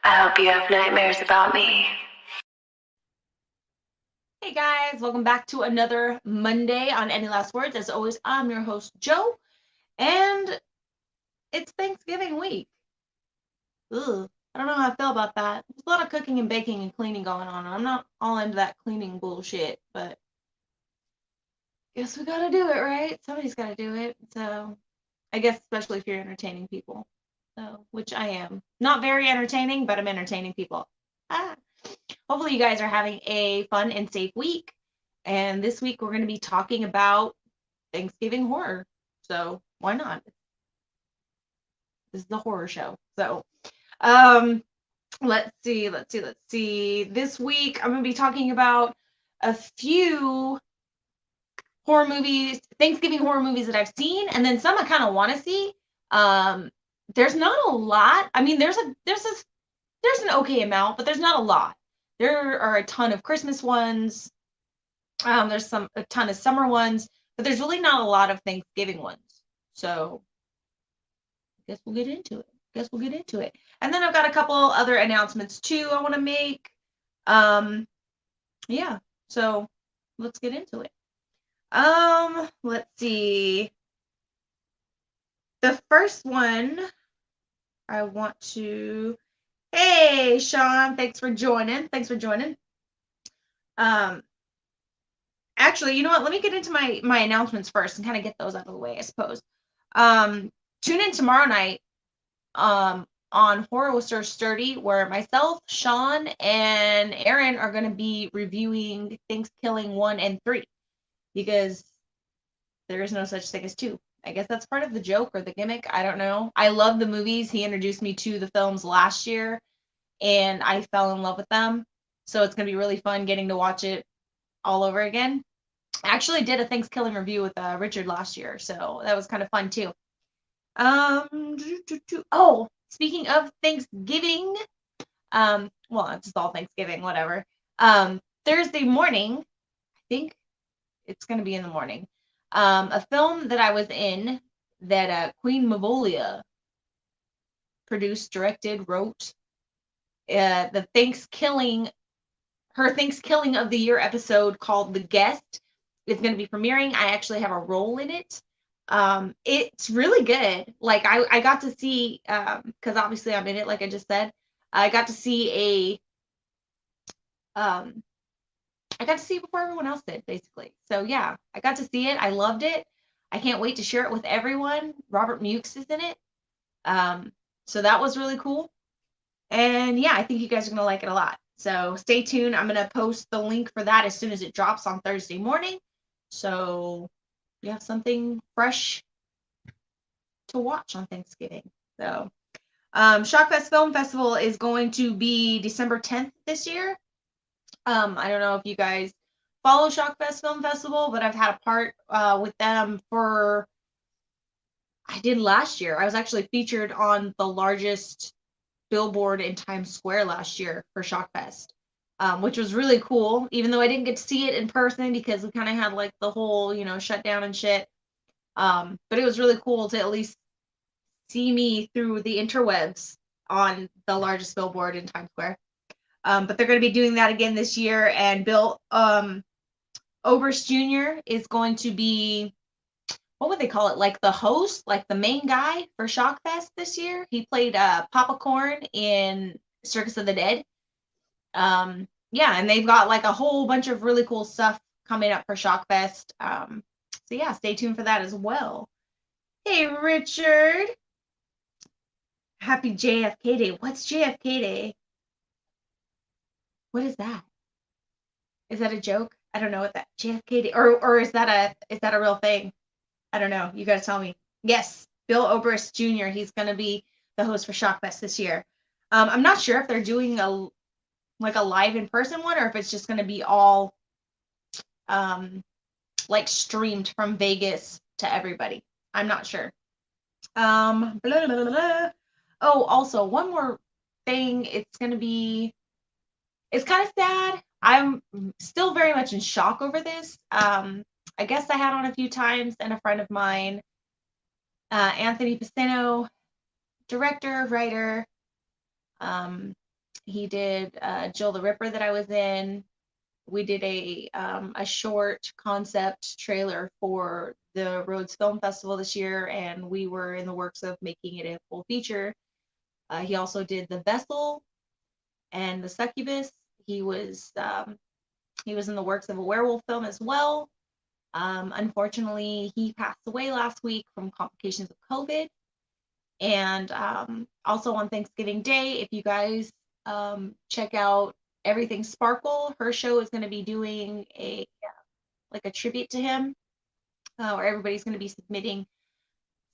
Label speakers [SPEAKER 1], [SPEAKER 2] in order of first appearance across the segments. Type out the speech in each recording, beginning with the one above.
[SPEAKER 1] I hope you have nightmares about me.
[SPEAKER 2] Hey guys, welcome back to another Monday on Any Last Words. As always, I'm your host, Joe, and it's Thanksgiving week. Ugh, I don't know how I feel about that. There's a lot of cooking and baking and cleaning going on. I'm not all into that cleaning bullshit, but guess we gotta do it, right? Somebody's gotta do it. So, I guess especially if you're entertaining people. So, which I am. Not very entertaining, but I'm entertaining people. Ah. Hopefully, you guys are having a fun and safe week. And this week, we're going to be talking about Thanksgiving horror. So, why not? This is the horror show. So, um, let's see. This week, I'm going to be talking about a few horror movies, Thanksgiving horror movies that I've seen, and then some I kind of want to see. There's not a lot. I mean, there's an okay amount, but there's not a lot. There are a ton of Christmas ones. There's a ton of summer ones, but there's really not a lot of Thanksgiving ones. So I guess we'll get into it. And then I've got a couple other announcements too I want to make. Yeah. So let's get into it. Let's see. The first one I want to. Hey, Sean, thanks for joining. Um, Actually, you know what? Let me get into my announcements first and kind of get those out of the way, I suppose. Tune in tomorrow night on Horror with Sir Sturdy, where myself, Sean, and Aaron are going to be reviewing Thanksgiving 1 and 3 because there is no such thing as 2. I guess that's part of the joke or the gimmick. I don't know. I love the movies. He introduced me to the films last year, and I fell in love with them. So it's going to be really fun getting to watch it all over again. I actually did a Thanksgiving review with Richard last year, so that was kind of fun too. Oh, speaking of Thanksgiving, well, it's all Thanksgiving, whatever. Thursday morning, I think it's gonna be in the morning. A film that I was in that Queen Mavolia produced, directed, wrote. The her Thanksgiving of the Year episode called The Guest is going to be premiering. I actually have a role in it. It's really good. Like I got to see, because obviously I'm in it, like I just said. I got to see I got to see it before everyone else did, basically. So yeah, I got to see it. I loved it. I can't wait to share it with everyone. Robert Mukes is in it. So that was really cool. And yeah, I think you guys are going to like it a lot. So stay tuned. I'm going to post the link for that as soon as it drops on Thursday morning. So you have something fresh to watch on Thanksgiving. So Shockfest Film Festival is going to be December 10th this year. I don't know if you guys follow Shockfest Film Festival, but I've had a part with them I did last year. I was actually featured on the largest billboard in Times Square last year for Shockfest, which was really cool, even though I didn't get to see it in person because we kind of had like the whole, shutdown and shit. But it was really cool to at least see me through the interwebs on the largest billboard in Times Square. But they're going to be doing that again this year, and Bill Oberst Jr. is going to be, what would they call it? Like the host, like the main guy for Shockfest this year. He played Papa Corn in Circus of the Dead. Yeah, and they've got like a whole bunch of really cool stuff coming up for Shockfest. So yeah, stay tuned for that as well. Hey, Richard. Happy JFK Day. What's JFK Day? What is that? Is that a joke? I don't know what that JFK Day, or is that a real thing? I don't know. You gotta tell me. Yes, Bill Oberst Jr. He's gonna be the host for Shockfest this year. I'm not sure if they're doing a live in person one or if it's just gonna be all like streamed from Vegas to everybody. I'm not sure. Blah, blah, blah, blah. Oh, also one more thing. It's kind of sad. I'm still very much in shock over this. I guess I had on a few times, and a friend of mine, Anthony Pacino, director, writer, He did Jill the Ripper that I was in. We did a short concept trailer for the Rhodes Film Festival this year, and we were in the works of making it a full feature. He also did The Vessel and The Succubus. He was in the works of a werewolf film as well. Unfortunately, he passed away last week from complications of COVID. And also on Thanksgiving Day, if you guys check out Everything Sparkle, her show is going to be doing a tribute to him, where everybody's going to be submitting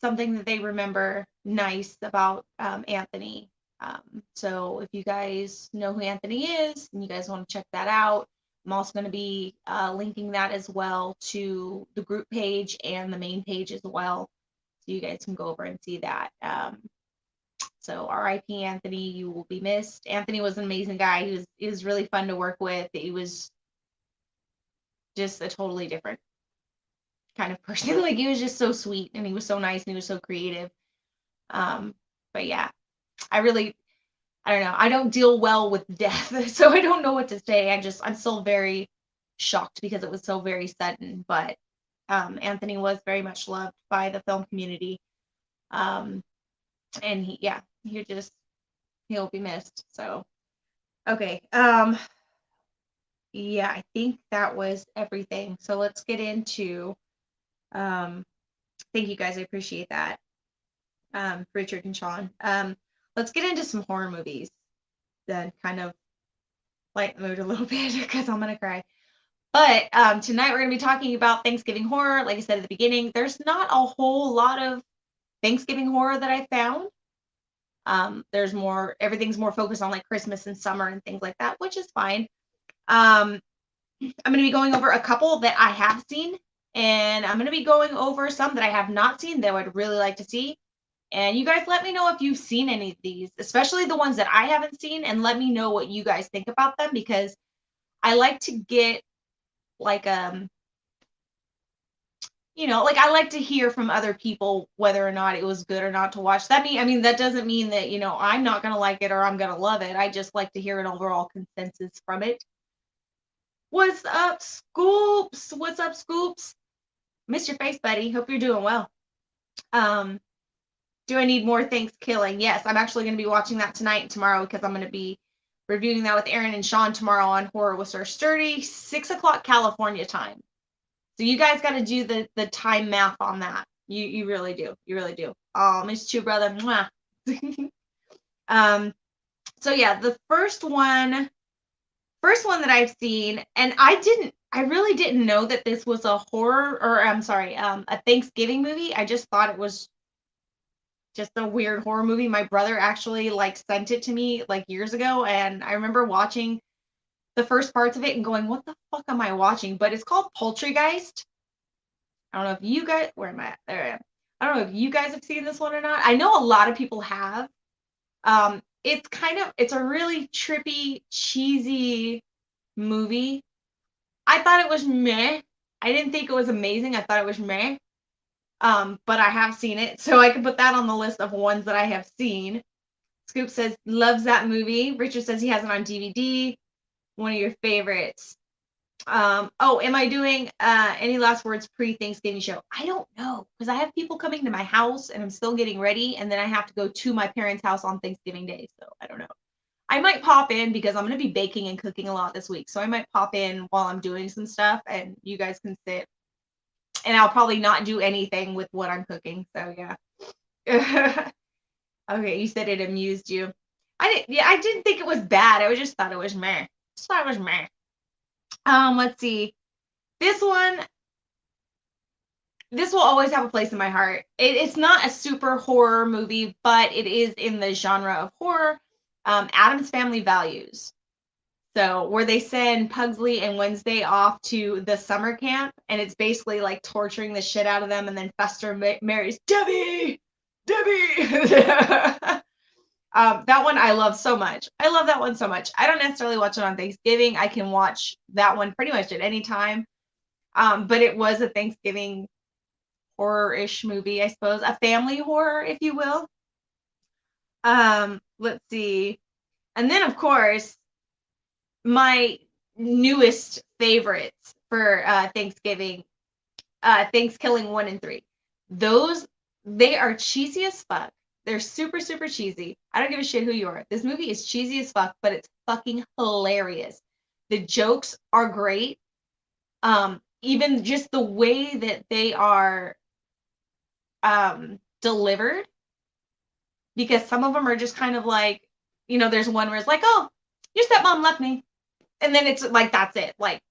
[SPEAKER 2] something that they remember nice about Anthony. So if you guys know who Anthony is and you guys want to check that out, I'm also going to be linking that as well to the group page and the main page as well. So you guys can go over and see that. So R.I.P. Anthony, you will be missed. Anthony was an amazing guy. He was really fun to work with. He was just a totally different kind of person. Like, he was just so sweet, and he was so nice, and he was so creative. But yeah, I don't know. I don't deal well with death, so I don't know what to say. I'm still very shocked because it was so very sudden. But Anthony was very much loved by the film community. And he'll be missed. So, okay. Yeah, I think that was everything. So let's get into, thank you guys. I appreciate that. Richard and Sean. Let's get into some horror movies. Then kind of lighten the mood a little bit because I'm gonna cry. But tonight we're gonna be talking about Thanksgiving horror. Like I said at the beginning, there's not a whole lot of Thanksgiving horror that I found. Everything's more focused on like Christmas and summer and things like that, which is fine. I'm gonna be going over a couple that I have seen, and I'm gonna be going over some that I have not seen that I would really like to see. And you guys let me know if you've seen any of these, especially the ones that I haven't seen, and let me know what you guys think about them, because I like to get like I like to hear from other people whether or not it was good or not to watch. That doesn't mean that, I'm not gonna like it or I'm gonna love it. I just like to hear an overall consensus from it. What's up, Scoops? What's up, Scoops? Missed your face, buddy. Hope you're doing well. Do I need more Thanksgiving? Yes, I'm actually going to be watching that tonight and tomorrow, because I'm going to be reviewing that with Aaron and Sean tomorrow on Horror with Sir Sturdy, 6 o'clock California time. So you guys got to do the time math on that. You really do. You really do. Oh, miss you, brother. Mwah. So yeah, the first one that I've seen, and I really didn't know that this was a horror, or a Thanksgiving movie. I just thought it was just a weird horror movie. My brother actually sent it to me years ago, and I remember watching the first parts of it and going, what the fuck am I watching? But it's called Poultrygeist. I don't know if you guys, where am I at? There I am. I don't know if you guys have seen this one or not. I know a lot of people have. It's a really trippy, cheesy movie. I thought it was meh. I didn't think it was amazing. I thought it was meh. But I have seen it, so I can put that on the list of ones that I have seen. Scoop says loves that movie. Richard says he has it on DVD. One of your favorites. Am I doing any last words pre-Thanksgiving show? I don't know, because I have people coming to my house and I'm still getting ready, and then I have to go to my parents' house on Thanksgiving Day, so I don't know. I might pop in because I'm going to be baking and cooking a lot this week, so I might pop in while I'm doing some stuff, and you guys can sit. And I'll probably not do anything with what I'm cooking, so yeah. Okay, you said it amused you. I didn't think it was bad. I just thought it was meh. Just thought it was meh. Let's see. This one, this will always have a place in my heart. It's not a super horror movie, but it is in the genre of horror. Addams Family Values. So where they send Pugsley and Wednesday off to the summer camp, and it's basically torturing the shit out of them, and then Fester marries Debbie. That one I love so much. I love that one so much. I don't necessarily watch it on Thanksgiving. I can watch that one pretty much at any time. But it was a Thanksgiving horror-ish movie, I suppose. A family horror, if you will. Let's see. And then, of course, my newest favorites for Thanksgiving, Thanksgiving 1 and 3. Those, they are cheesy as fuck. They're super, super cheesy. I don't give a shit who you are. This movie is cheesy as fuck, but it's fucking hilarious. The jokes are great. Even just the way that they are delivered, because some of them are just kind of like, there's one where it's like, oh, your stepmom left me. And then it's like, that's it. Like,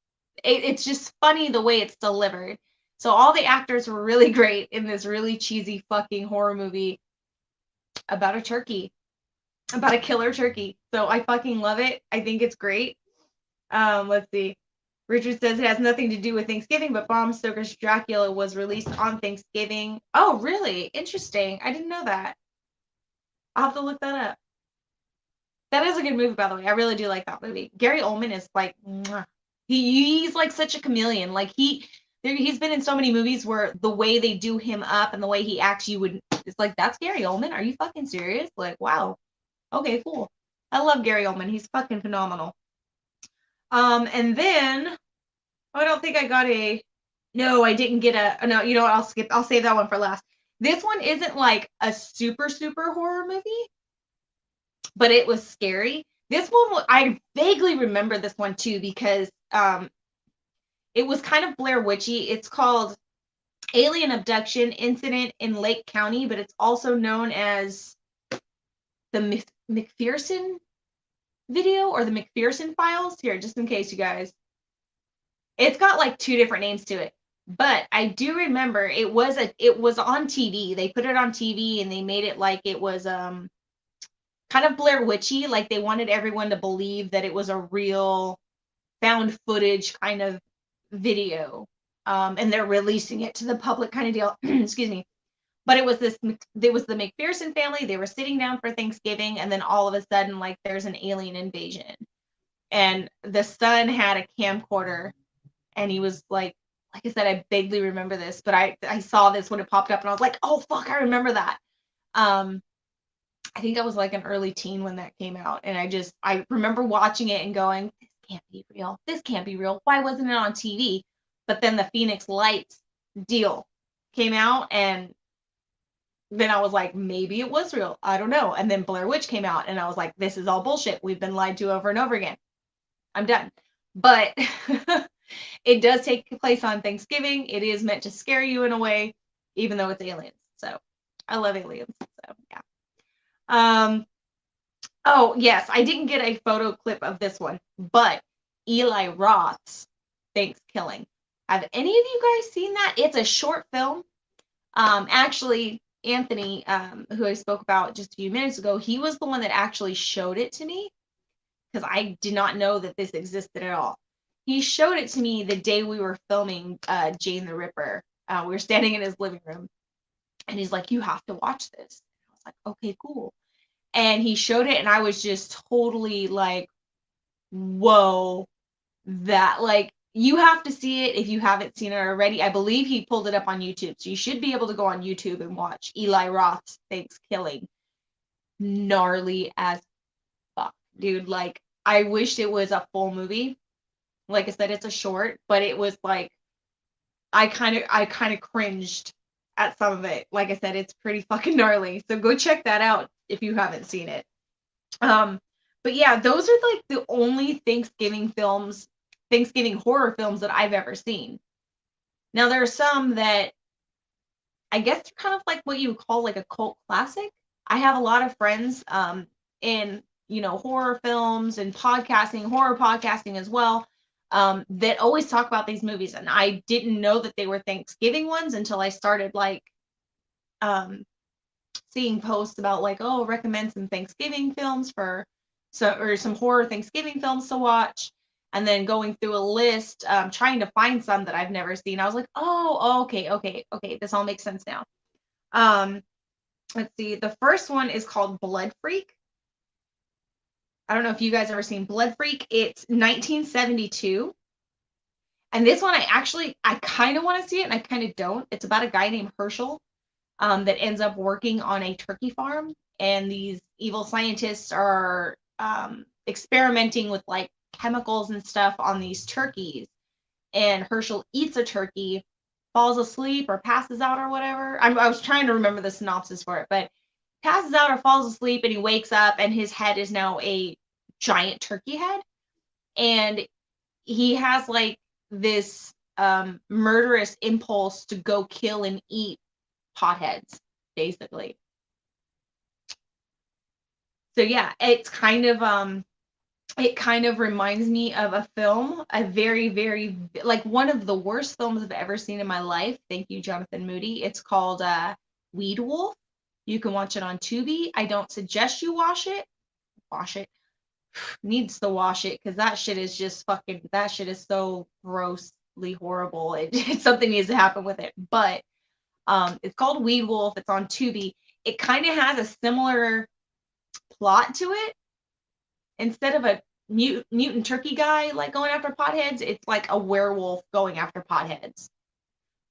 [SPEAKER 2] it's just funny the way it's delivered. So all the actors were really great in this really cheesy fucking horror movie about a turkey, about a killer turkey. So I fucking love it. I think it's great. Let's see. Richard says it has nothing to do with Thanksgiving, but Bram Stoker's Dracula was released on Thanksgiving. Oh, really? Interesting. I didn't know that. I'll have to look that up. That is a good movie, by the way. I really do like that movie. Gary Oldman is like, mwah. He's like such a chameleon. Like he's been in so many movies where the way they do him up and the way he acts, it's like, that's Gary Oldman? Are you fucking serious? Like, wow. Okay, cool. I love Gary Oldman. He's fucking phenomenal. And then I don't think I got no, I didn't get no, you know what, I'll save that one for last. This one isn't like a super, super horror movie, but it was scary. This one, I vaguely remember this one too, because it was kind of Blair Witchy. It's called Alien Abduction Incident in Lake County, but it's also known as the McPherson video or the McPherson files. Here, just in case, you guys. It's got like 2 different names to it. But I do remember it was on TV. They put it on TV and they made it like it was kind of Blair Witchy, like they wanted everyone to believe that it was a real found footage kind of video. And they're releasing it to the public kind of deal. Excuse me. But it was the McPherson family. They were sitting down for Thanksgiving, and then all of a sudden, like, there's an alien invasion. And the son had a camcorder, and he was like I said, I vaguely remember this, but I saw this when it popped up, and I was like, oh fuck, I remember that. I think I was like an early teen when that came out, and I remember watching it and going, this can't be real. This can't be real. Why wasn't it on TV? But then the Phoenix Lights deal came out, and then I was like, maybe it was real. I don't know. And then Blair Witch came out, and I was like, this is all bullshit. We've been lied to over and over again. I'm done. But it does take place on Thanksgiving. It is meant to scare you in a way, even though it's aliens. So I love aliens. So yeah. Oh yes, I didn't get a photo clip of this one, but Eli Roth's Thanksgiving. Have any of you guys seen that? It's a short film. Actually, Anthony, who I spoke about just a few minutes ago, he was the one that actually showed it to me, because I did not know that this existed at all. He showed it to me the day we were filming Jane the Ripper. We were standing in his living room, and he's like, you have to watch this. I was like, okay, cool. And he showed it, and I was just totally like, whoa, that, like, you have to see it if you haven't seen it already. I believe he pulled it up on YouTube, so you should be able to go on YouTube and watch Eli Roth's Thanksgiving. Gnarly as fuck, dude. Like, I wished it was a full movie. Like I said, it's a short, but it was like, I kind of cringed at some of it. Like I said, it's pretty fucking gnarly. So go check that out if you haven't seen it. But yeah, those are like the only Thanksgiving horror films that I've ever seen. Now there are some that I guess they're kind of like what you would call like a cult classic. I have a lot of friends in horror films and horror podcasting as well, that always talk about these movies, and I didn't know that they were Thanksgiving ones until I started like seeing posts about like, oh, recommend some Thanksgiving films or some horror Thanksgiving films to watch, and then going through a list, trying to find some that I've never seen. I was like, oh, okay, this all makes sense now. Let's see. The first one is called Blood Freak. I don't know if you guys ever seen Blood Freak. It's 1972. And this one, I kind of want to see it, and I kind of don't. It's about a guy named Herschel that ends up working on a turkey farm, and these evil scientists are experimenting with like chemicals and stuff on these turkeys. And Herschel eats a turkey, falls asleep or passes out or whatever. I was trying to remember the synopsis for it, but passes out or falls asleep, and he wakes up and his head is now a giant turkey head. And he has like this murderous impulse to go kill and eat potheads, basically. So yeah, it kind of reminds me of a film, a very, very, like one of the worst films I've ever seen in my life. Thank you, Jonathan Moody. It's called Weed Wolf. You can watch it on Tubi. I don't suggest you watch it. Wash it. Needs to wash it because that shit is just fucking, that shit is so grossly horrible. Something needs to happen with it. But it's called Weed Wolf. It's on Tubi. It kind of has a similar plot to it. Instead of a mutant turkey guy like going after potheads, it's like a werewolf going after potheads.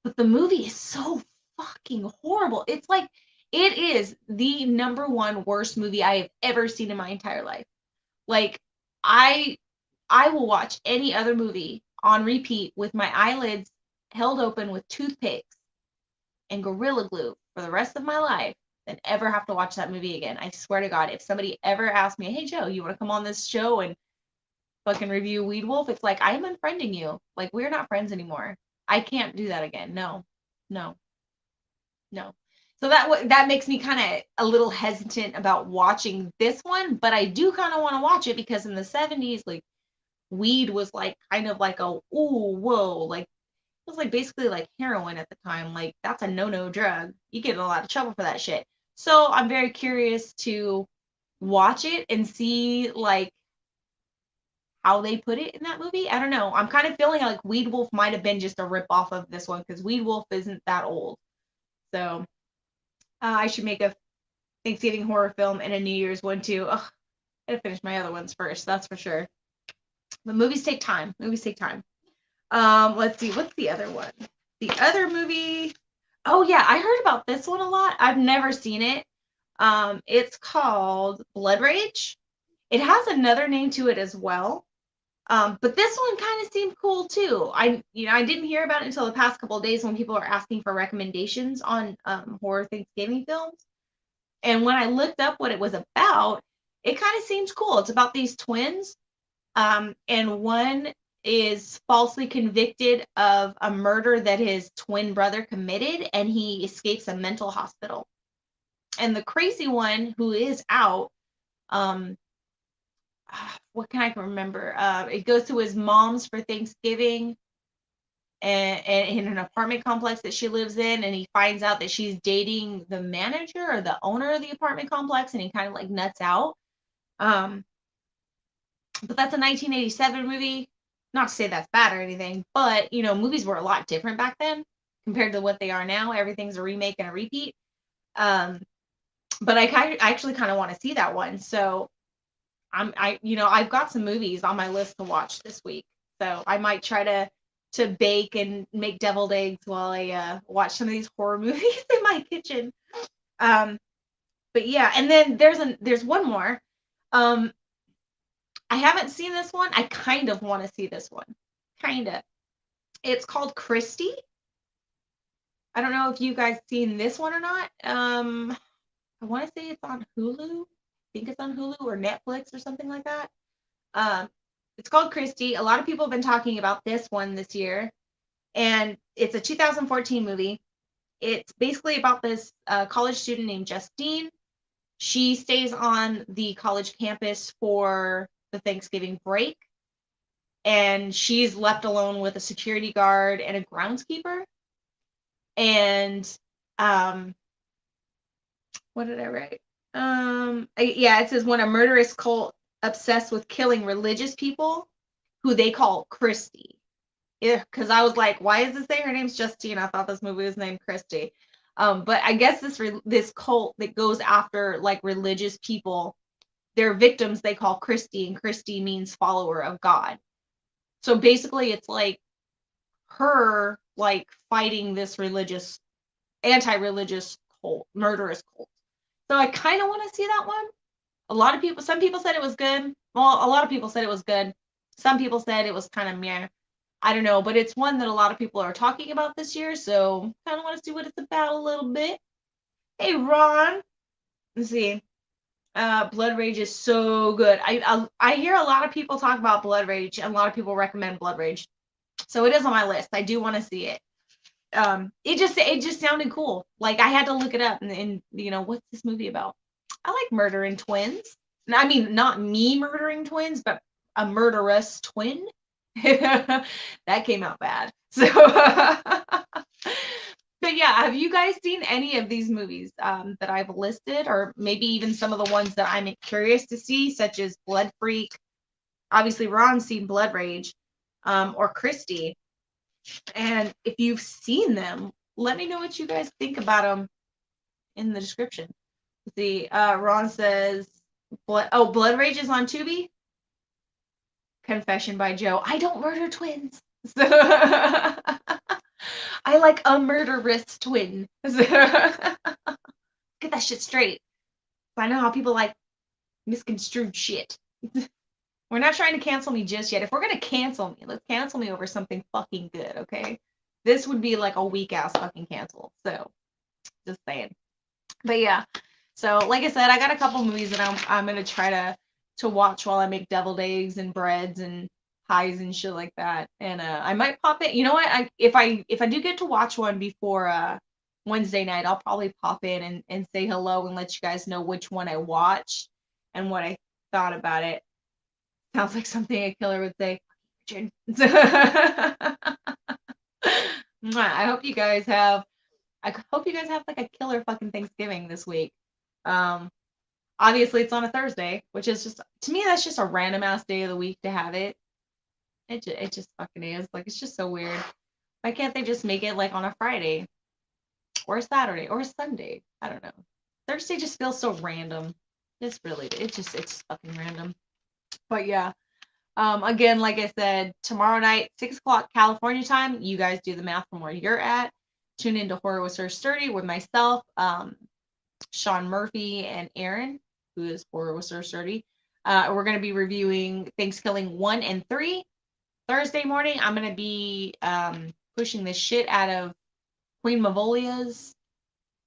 [SPEAKER 2] But the movie is so fucking horrible. It's like, it is the number one worst movie I have ever seen in my entire life. Like, I will watch any other movie on repeat with my eyelids held open with toothpicks and Gorilla Glue for the rest of my life than ever have to watch that movie again. I swear to God, if somebody ever asked me, hey, Joe, you want to come on this show and fucking review Weed Wolf? It's like, I'm unfriending you. Like, we're not friends anymore. I can't do that again. No. So that makes me kind of a little hesitant about watching this one, but I do kind of want to watch it because in the 70s, like, weed was like kind of like a, ooh, whoa, like, it was like basically like heroin at the time. Like, that's a no-no drug. You get in a lot of trouble for that shit. So I'm very curious to watch it and see like how they put it in that movie. I don't know. I'm kind of feeling like Weed Wolf might have been just a rip off of this one because Weed Wolf isn't that old. So I should make a Thanksgiving horror film and a New Year's one too. Ugh, I gotta finish my other ones first, that's for sure. But movies take time. Let's see, what's the other one? The other movie. Oh yeah, I heard about this one a lot. I've never seen it. It's called Blood Rage. It has another name to it as well. But this one kind of seemed cool too. I didn't hear about it until the past couple of days when people are asking for recommendations on horror Thanksgiving films. And when I looked up what it was about, it kind of seems cool. It's about these twins, and one is falsely convicted of a murder that his twin brother committed, and he escapes a mental hospital. And the crazy one who is out, what can I remember? It goes to his mom's for Thanksgiving, and in an apartment complex that she lives in, and he finds out that she's dating the manager or the owner of the apartment complex, and he kind of like nuts out. But that's a 1987 movie. Not to say that's bad or anything, but movies were a lot different back then compared to what they are now. Everything's a remake and a repeat. But I actually kind of want to see that one. So I've got some movies on my list to watch this week. So I might try to bake and make deviled eggs while I watch some of these horror movies in my kitchen. But yeah, and then there's one more. I haven't seen this one. I kind of want to see this one. Kind of. It's called Christy. I don't know if you guys seen this one or not. I want to say it's on Hulu. I think it's on Hulu or Netflix or something like that. It's called Christy. A lot of people have been talking about this one this year. And it's a 2014 movie. It's basically about this college student named Justine. She stays on the college campus for the Thanksgiving break, and she's left alone with a security guard and a groundskeeper. And what did I write? Yeah, it says when a murderous cult obsessed with killing religious people, who they call Christy. Yeah, because I was like, why is this saying her name's Justine? I thought this movie was named Christy. But I guess this cult that goes after like religious people, their victims they call Christy, and Christy means follower of God. So basically it's like her like fighting this anti-religious cult, murderous cult. So I kind of want to see that one. Some people said it was good. Well, a lot of people said it was good. Some people said it was kind of meh. I don't know, but it's one that a lot of people are talking about this year, so kind of want to see what it's about a little bit. Hey, Ron. Let's see. Blood Rage is so good. I hear a lot of people talk about Blood Rage, and a lot of people recommend Blood Rage. So it is on my list. I do want to see it. It just sounded cool. Like I had to look it up and what's this movie about? I like murdering twins. I mean, not me murdering twins, but a murderous twin. That came out bad. So but yeah, have you guys seen any of these movies that I've listed, or maybe even some of the ones that I'm curious to see, such as Blood Freak? Obviously, Ron's seen Blood Rage, or Christy. And if you've seen them, let me know what you guys think about them in the description. Let's see, Ron says, Blood Rage is on Tubi? Confession by Joe. I don't murder twins. So I like a murderous twin. So get that shit straight. I know how people like misconstrued shit. We're not trying to cancel me just yet. If we're gonna cancel me, let's cancel me over something fucking good, okay? This would be like a weak ass fucking cancel. So, just saying. But yeah. So, like I said, I got a couple movies that I'm gonna try to watch while I make deviled eggs and breads and pies and shit like that. And I might pop it. You know what? If I do get to watch one before Wednesday night, I'll probably pop in and say hello and let you guys know which one I watched and what I thought about it. Sounds like something a killer would say. I hope you guys have like a killer fucking Thanksgiving this week. Obviously it's on a Thursday, which is just, to me, that's just a random ass day of the week to have it. It just fucking is. Like, it's just so weird. Why can't they just make it like on a Friday or a Saturday or a Sunday? I don't know. Thursday just feels so random. It's fucking random. But yeah. Again, like I said, tomorrow night, 6 o'clock California time. You guys do the math from where you're at. Tune into Horror with Sir Sturdy with myself, Sean Murphy, and Aaron, who is Horror with Sir Sturdy. We're going to be reviewing Thanksgiving 1 and 3. Thursday morning, I'm going to be pushing the shit out of Queen Mavolia's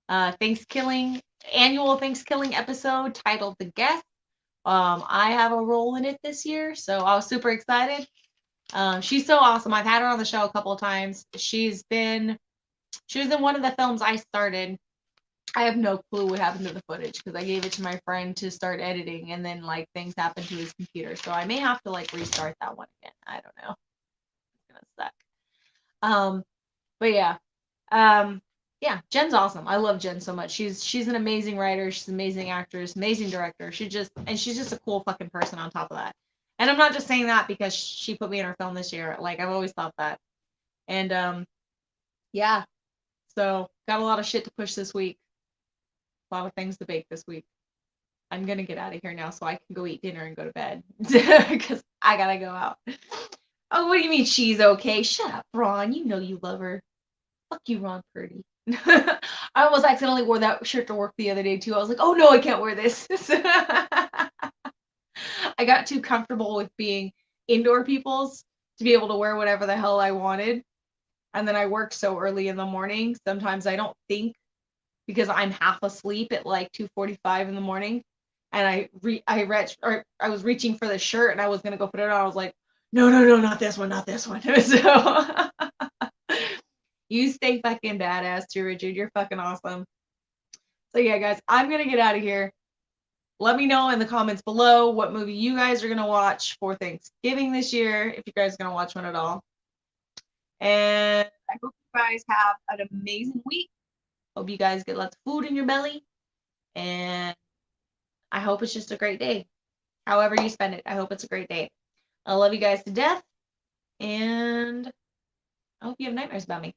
[SPEAKER 2] annual Thanksgiving episode titled The Guest. I have a role in it this year, so I was super excited. She's so awesome. I've had her on the show a couple of times. She was in one of the films I started. I have no clue what happened to the footage because I gave it to my friend to start editing, and then like things happened to his computer, so I may have to like restart that one again. I don't know. It's gonna suck. But yeah. Yeah, Jen's awesome. I love Jen so much. She's an amazing writer. She's an amazing actress, amazing director. She's just a cool fucking person on top of that. And I'm not just saying that because she put me in her film this year. Like, I've always thought that. And yeah. So got a lot of shit to push this week. A lot of things to bake this week. I'm gonna get out of here now so I can go eat dinner and go to bed because I gotta go out. Oh, what do you mean she's okay? Shut up, Ron. You know you love her. Fuck you, Ron Purdy. I almost accidentally wore that shirt to work the other day too. I was like, oh no, I can't wear this. I got too comfortable with being indoor peoples to be able to wear whatever the hell I wanted. And then I work so early in the morning. Sometimes I don't think because I'm half asleep at like 2:45 in the morning. And I was reaching for the shirt and I was gonna go put it on. I was like, no, not this one, not this one. So you stay fucking badass too, Richard. You're fucking awesome. So yeah, guys, I'm gonna get out of here. Let me know in the comments below what movie you guys are gonna watch for Thanksgiving this year, if you guys are gonna watch one at all. And I hope you guys have an amazing week. Hope you guys get lots of food in your belly. And I hope it's just a great day. However you spend it, I hope it's a great day. I love you guys to death. And I hope you have nightmares about me.